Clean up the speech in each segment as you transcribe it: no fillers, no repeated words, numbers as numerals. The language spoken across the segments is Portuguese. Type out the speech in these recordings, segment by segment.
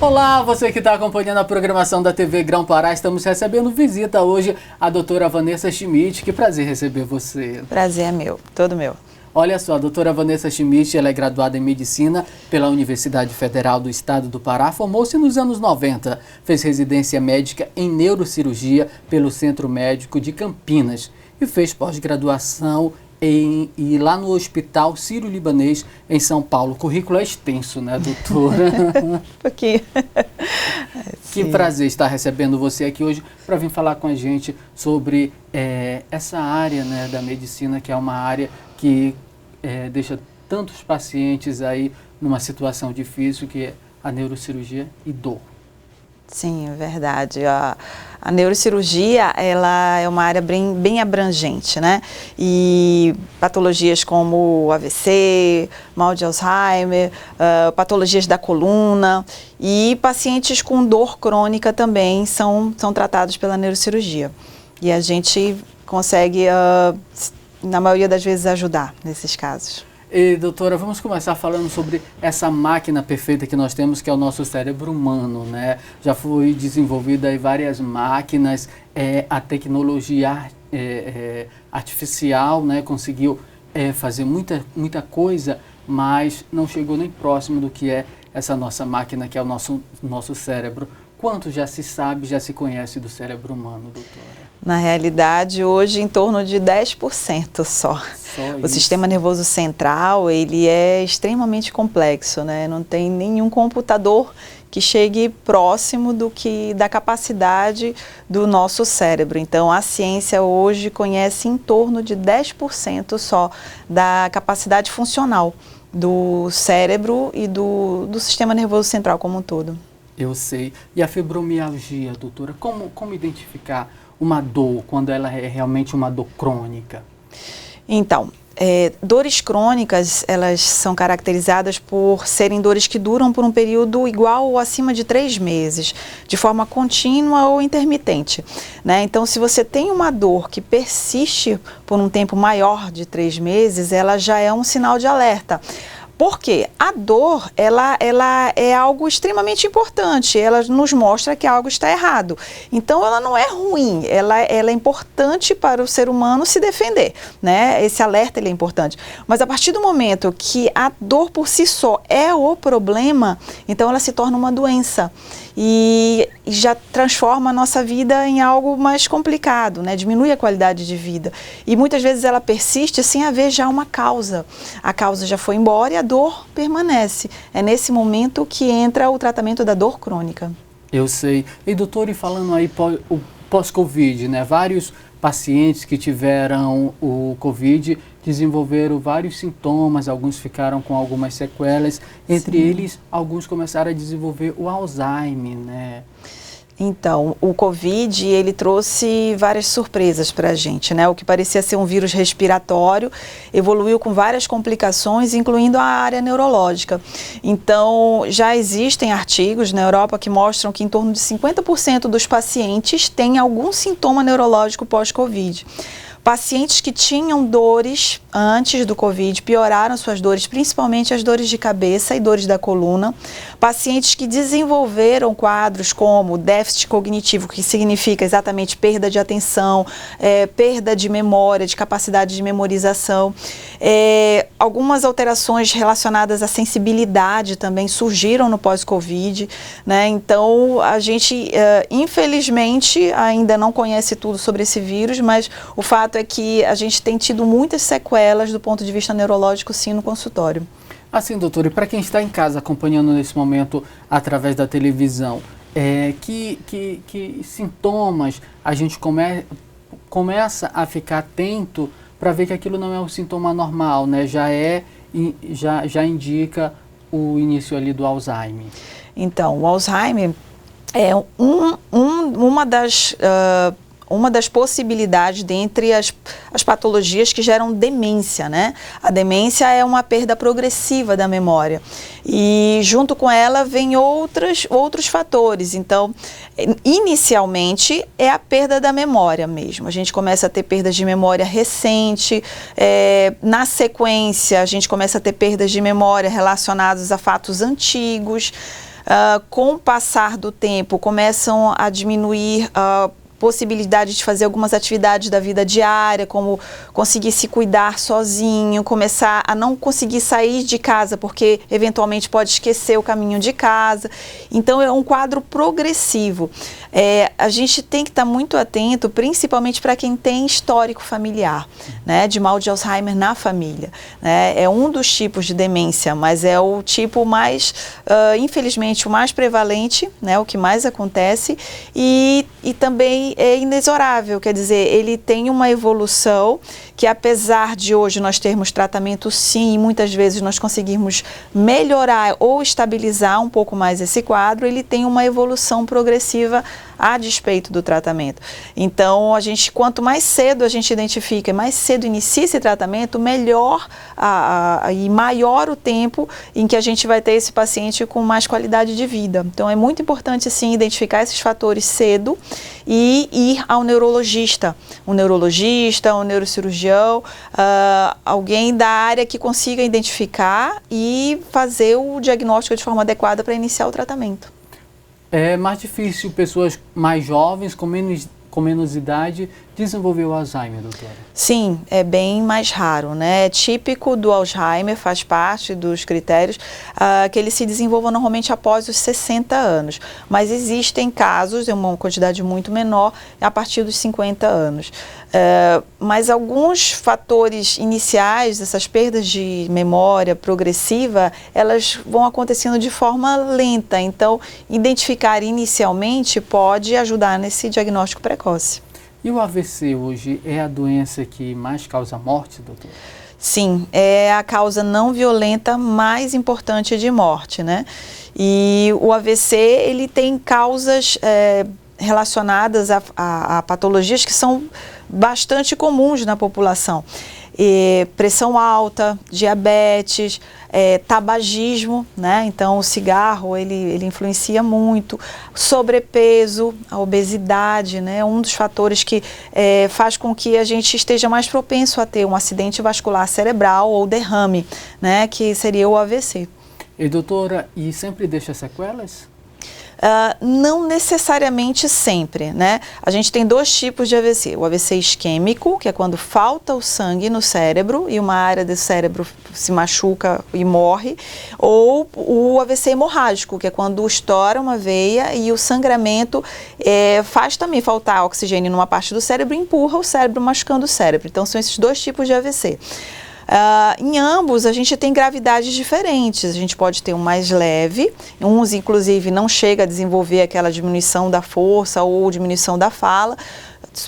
Olá, você que está acompanhando a programação da TV Grão-Pará. Estamos recebendo visita hoje a doutora Vanessa Schmidt. Que prazer receber você. Prazer é meu, todo meu. Olha só, a doutora Vanessa Schmidt, ela é graduada em Medicina pela Universidade Federal do Estado do Pará, formou-se nos anos 90, fez residência médica em neurocirurgia pelo Centro Médico de Campinas e fez pós-graduação e lá no Hospital Sírio-Libanês, em São Paulo. O currículo é extenso, né, doutora? Pouquinho. Que prazer estar recebendo você aqui hoje para vir falar com a gente sobre essa área, né, da medicina, que é uma área que deixa tantos pacientes aí numa situação difícil, que é a neurocirurgia e dor. Sim, é verdade. A neurocirurgia, ela é uma área bem abrangente, né? E patologias como AVC, mal de Alzheimer, patologias da coluna e pacientes com dor crônica também são tratados pela neurocirurgia. E a gente consegue, na maioria das vezes, ajudar nesses casos. E, doutora, vamos começar falando sobre essa máquina perfeita que nós temos, que é o nosso cérebro humano, né? Já foi desenvolvida aí várias máquinas, a tecnologia artificial, né, conseguiu fazer muita coisa, mas não chegou nem próximo do que é essa nossa máquina, que é o nosso cérebro. Quanto já se sabe, já se conhece do cérebro humano, doutora? Na realidade, hoje, em torno de 10% só. O sistema nervoso central, ele é extremamente complexo, né? Não tem nenhum computador que chegue próximo da capacidade do nosso cérebro. Então, a ciência hoje conhece em torno de 10% só da capacidade funcional do cérebro e do sistema nervoso central como um todo. Eu sei. E a fibromialgia, doutora, como identificar uma dor quando ela é realmente uma dor crônica? Então, dores crônicas, elas são caracterizadas por serem dores que duram por um período igual ou acima de 3 meses, de forma contínua ou intermitente, né? Então, se você tem uma dor que persiste por um tempo maior de 3 meses, ela já é um sinal de alerta. Porque a dor, ela é algo extremamente importante, ela nos mostra que algo está errado. Então, ela não é ruim, ela é importante para o ser humano se defender, né? Esse alerta ele é importante. Mas a partir do momento que a dor por si só é o problema, então ela se torna uma doença. E já transforma a nossa vida em algo mais complicado, né? Diminui a qualidade de vida. E muitas vezes ela persiste sem haver já uma causa. A causa já foi embora e a dor permanece. É nesse momento que entra o tratamento da dor crônica. Eu sei. E doutor, e falando aí pós-Covid, né? Vários pacientes que tiveram o Covid desenvolveram vários sintomas, alguns ficaram com algumas sequelas, entre eles, alguns começaram a desenvolver o Alzheimer, né? Então, o Covid, ele trouxe várias surpresas para a gente, né? O que parecia ser um vírus respiratório evoluiu com várias complicações, incluindo a área neurológica. Então, já existem artigos na Europa que mostram que em torno de 50% dos pacientes têm algum sintoma neurológico pós-Covid. Pacientes que tinham dores antes do Covid pioraram suas dores, principalmente as dores de cabeça e dores da coluna. Pacientes que desenvolveram quadros como déficit cognitivo, que significa exatamente perda de atenção, perda de memória, de capacidade de memorização. Algumas alterações relacionadas à sensibilidade também surgiram no pós-Covid, né? Então, a gente, infelizmente, ainda não conhece tudo sobre esse vírus, mas o fato é que a gente tem tido muitas sequelas do ponto de vista neurológico, sim, no consultório. Assim, doutor, e para quem está em casa acompanhando nesse momento através da televisão, que sintomas a gente começa a ficar atento para ver que aquilo não é um sintoma normal, né? Já indica o início ali do Alzheimer. Então, o Alzheimer é uma das possibilidades dentre as patologias que geram demência, né? A demência é uma perda progressiva da memória e junto com ela vem outros fatores. Então, inicialmente é a perda da memória mesmo. A gente começa a ter perdas de memória recente, na sequência a gente começa a ter perdas de memória relacionadas a fatos antigos. Com o passar do tempo, começam a diminuir possibilidade de fazer algumas atividades da vida diária, como conseguir se cuidar sozinho, começar a não conseguir sair de casa, porque eventualmente pode esquecer o caminho de casa. Então, é um quadro progressivo. A gente tem que estar muito atento, principalmente para quem tem histórico familiar, né, de mal de Alzheimer na família. Né? É um dos tipos de demência, mas é o tipo mais, infelizmente, o mais prevalente, né, o que mais acontece, e também é inexorável, quer dizer, ele tem uma evolução que, apesar de hoje nós termos tratamento sim, e muitas vezes nós conseguirmos melhorar ou estabilizar um pouco mais esse quadro, ele tem uma evolução progressiva a despeito do tratamento. Então, quanto mais cedo a gente identifica, mais cedo inicia esse tratamento, melhor e maior o tempo em que a gente vai ter esse paciente com mais qualidade de vida. Então, é muito importante, sim, identificar esses fatores cedo e ir ao neurologista, um neurocirurgião, alguém da área que consiga identificar e fazer o diagnóstico de forma adequada para iniciar o tratamento. É mais difícil pessoas mais jovens, com menos idade, desenvolver o Alzheimer, doutora? Sim, é bem mais raro, né? É típico do Alzheimer, faz parte dos critérios, que ele se desenvolva normalmente após os 60 anos. Mas existem casos, é uma quantidade muito menor, a partir dos 50 anos. Mas alguns fatores iniciais, essas perdas de memória progressiva, elas vão acontecendo de forma lenta. Então, identificar inicialmente pode ajudar nesse diagnóstico precoce. E o AVC hoje é a doença que mais causa morte, doutor? Sim, é a causa não violenta mais importante de morte, né? E o AVC, ele tem causas relacionadas a patologias que são bastante comuns na população. Pressão alta, diabetes, tabagismo, né? Então o cigarro ele influencia muito, sobrepeso, a obesidade, né? Um dos fatores que faz com que a gente esteja mais propenso a ter um acidente vascular cerebral ou derrame, né? Que seria o AVC. E doutora, e sempre deixa sequelas? Não necessariamente sempre, né? A gente tem dois tipos de AVC. O AVC isquêmico, que é quando falta o sangue no cérebro e uma área do cérebro se machuca e morre, ou o AVC hemorrágico, que é quando estoura uma veia e o sangramento faz também faltar oxigênio numa parte do cérebro e empurra o cérebro, machucando o cérebro. Então, são esses dois tipos de AVC. Em ambos, a gente tem gravidades diferentes. A gente pode ter um mais leve, uns, inclusive, não chega a desenvolver aquela diminuição da força ou diminuição da fala.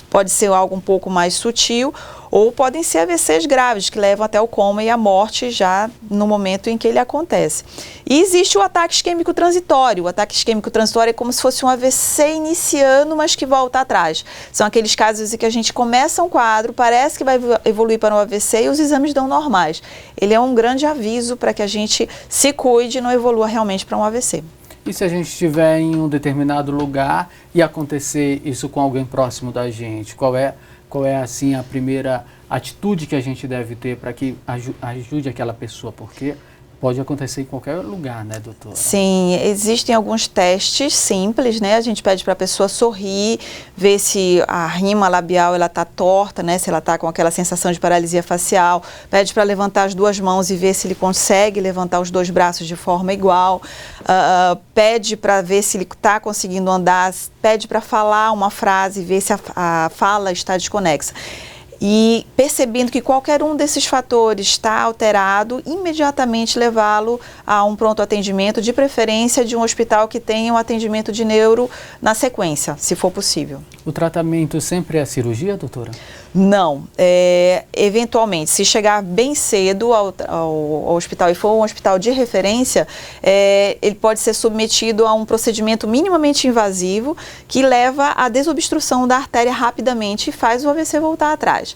Pode ser algo um pouco mais sutil, ou podem ser AVCs graves, que levam até o coma e a morte já no momento em que ele acontece. E existe o ataque isquêmico transitório. O ataque isquêmico transitório é como se fosse um AVC iniciando, mas que volta atrás. São aqueles casos em que a gente começa um quadro, parece que vai evoluir para um AVC e os exames dão normais. Ele é um grande aviso para que a gente se cuide e não evolua realmente para um AVC. E se a gente estiver em um determinado lugar e acontecer isso com alguém próximo da gente, qual é assim a primeira atitude que a gente deve ter para que ajude aquela pessoa? Porque pode acontecer em qualquer lugar, né, doutora? Sim, existem alguns testes simples, né? A gente pede para a pessoa sorrir, ver se a rima labial ela está torta, né? Se ela está com aquela sensação de paralisia facial. Pede para levantar as duas mãos e ver se ele consegue levantar os dois braços de forma igual. Pede para ver se ele está conseguindo andar. Pede para falar uma frase e ver se a fala está desconexa. E percebendo que qualquer um desses fatores está alterado, imediatamente levá-lo a um pronto atendimento, de preferência de um hospital que tenha um atendimento de neuro na sequência, se for possível. O tratamento sempre é a cirurgia, doutora? Não. Eventualmente, se chegar bem cedo ao hospital e for um hospital de referência, ele pode ser submetido a um procedimento minimamente invasivo que leva à desobstrução da artéria rapidamente e faz o AVC voltar atrás.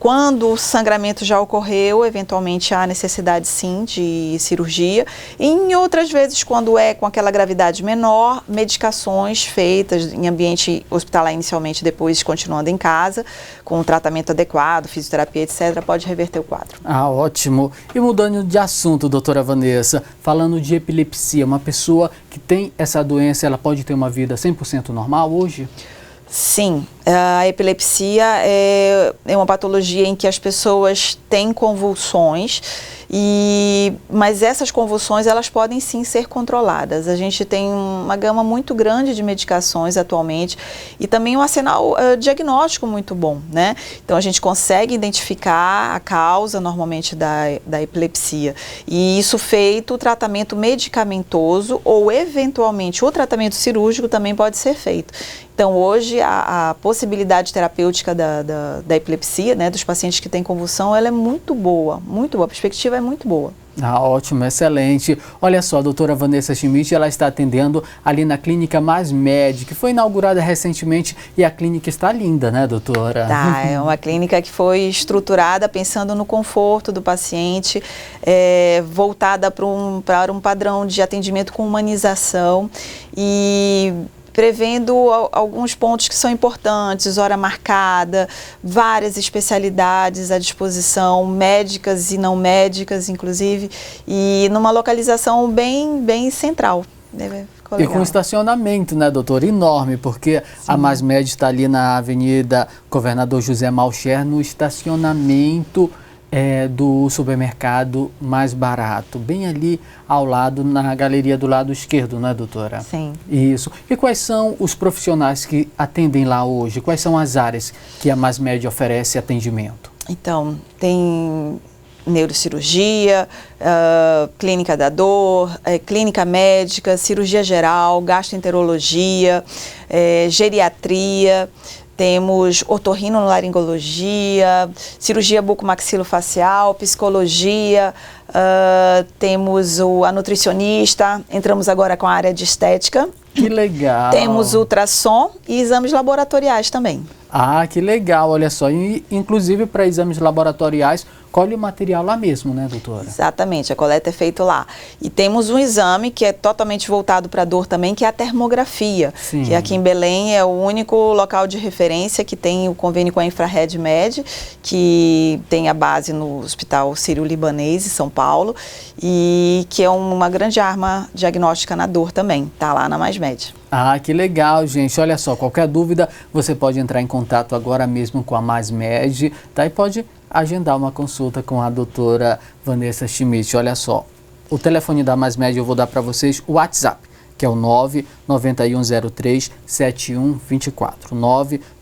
Quando o sangramento já ocorreu, eventualmente há necessidade sim de cirurgia. E em outras vezes, quando é com aquela gravidade menor, medicações feitas em ambiente hospitalar inicialmente, depois continuando em casa, com um tratamento adequado, fisioterapia, etc., pode reverter o quadro. Ah, ótimo. E mudando de assunto, doutora Vanessa, falando de epilepsia, uma pessoa que tem essa doença, ela pode ter uma vida 100% normal hoje? Sim, a epilepsia é uma patologia em que as pessoas têm convulsões, mas essas convulsões elas podem sim ser controladas. A gente tem uma gama muito grande de medicações atualmente e também um arsenal diagnóstico muito bom, né? Então a gente consegue identificar a causa normalmente da epilepsia e isso feito o tratamento medicamentoso ou eventualmente o tratamento cirúrgico também pode ser feito. Então hoje a possibilidade terapêutica da epilepsia, né, dos pacientes que têm convulsão, ela é muito boa, a perspectiva é muito boa. Ah, ótimo, excelente. Olha só, a doutora Vanessa Schmidt, ela está atendendo ali na Clínica Mais Med, que foi inaugurada recentemente e a clínica está linda, né, doutora? Tá, é uma clínica que foi estruturada pensando no conforto do paciente, voltada para um padrão de atendimento com humanização e prevendo alguns pontos que são importantes, hora marcada, várias especialidades à disposição, médicas e não médicas, inclusive, e numa localização bem central. E com estacionamento, né, doutor? Enorme, porque sim, a Mais Med está ali na Avenida Governador José Malcher, no estacionamento do supermercado Mais Barato, bem ali ao lado, na galeria do lado esquerdo, né, doutora? Sim. Isso. E quais são os profissionais que atendem lá hoje? Quais são as áreas que a Mais Med oferece atendimento? Então, tem neurocirurgia, clínica da dor, clínica médica, cirurgia geral, gastroenterologia, geriatria. Temos otorrinolaringologia, cirurgia bucomaxilofacial, psicologia, temos a nutricionista, entramos agora com a área de estética. Que legal! Temos ultrassom e exames laboratoriais também. Ah, que legal, olha só, e, inclusive para exames laboratoriais, colhe o material lá mesmo, né, doutora? Exatamente, a coleta é feita lá. E temos um exame que é totalmente voltado para a dor também, que é a termografia, sim, que aqui em Belém é o único local de referência que tem o convênio com a Infrared Med, que tem a base no Hospital Sírio-Libanês, em São Paulo, e que é uma grande arma diagnóstica na dor também, está lá na Mais Med. Ah, que legal, gente. Olha só, qualquer dúvida, você pode entrar em contato agora mesmo com a Mais Med, tá? E pode agendar uma consulta com a doutora Vanessa Schmidt. Olha só, o telefone da Mais Med eu vou dar para vocês, o WhatsApp, que é o 99103-7124.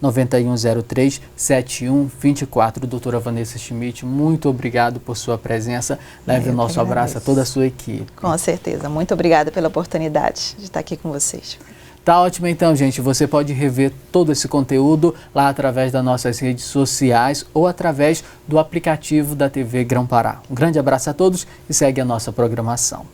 99103-7124. Doutora Vanessa Schmidt, muito obrigado por sua presença. Leve o nosso abraço a toda a sua equipe. Com certeza. Muito obrigada pela oportunidade de estar aqui com vocês. Tá ótimo então, gente. Você pode rever todo esse conteúdo lá através das nossas redes sociais ou através do aplicativo da TV Grão-Pará. Um grande abraço a todos e segue a nossa programação.